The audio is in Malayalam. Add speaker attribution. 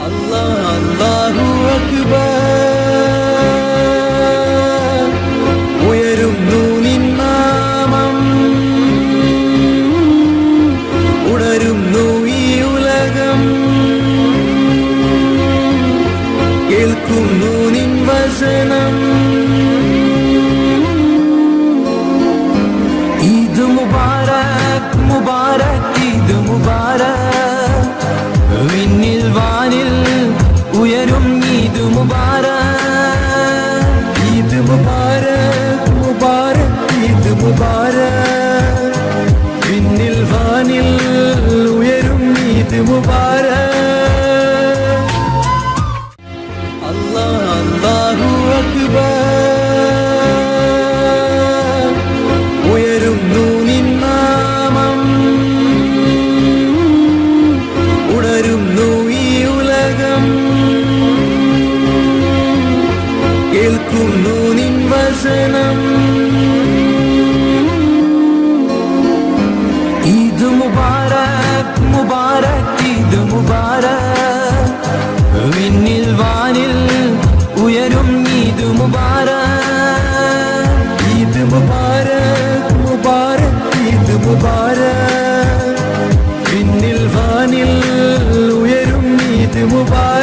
Speaker 1: അല്ലാഹ് അല്ലാഹു അക്ബർ ഉയരുന്നു നിൻ നാമം ഉണരുന്നു ഈ ഉലകം കേൾക്കുന്നു നിൻ വചനം ഈദ് മുബാരക് മുബാരക് ഈദ് മുബാരക് വിണ്ണിൽ വാനിൽ ഉയരും ഈദ് മുബാരക് ഈദ് മുബാരക് മുബാരക് ഈദ് മുബാരക് വിണ്ണിൽ വാനിൽ ഉയരും ഈദ് മുബാരക് അല്ലാഹ് അല്ലാഹു അക്ബർ ഉയരുന്നു നിൻ നാമം ഉണരുന്നു ഈ ഉലകം കേൾക്കുന്നു നിൻ വചനം ഈദ് മുബാരക് മുബാരക് ഈദ് മുബാരക് വിണ്ണിൽ വാനിൽ ഉയരും ഈദ് മുബാരക് ഈദ് മുബാരക് മുബാരക് ഈദ് മുബാരക് വിണ്ണിൽ വാനിൽ ഉയരും ഈദ് മുബാരക്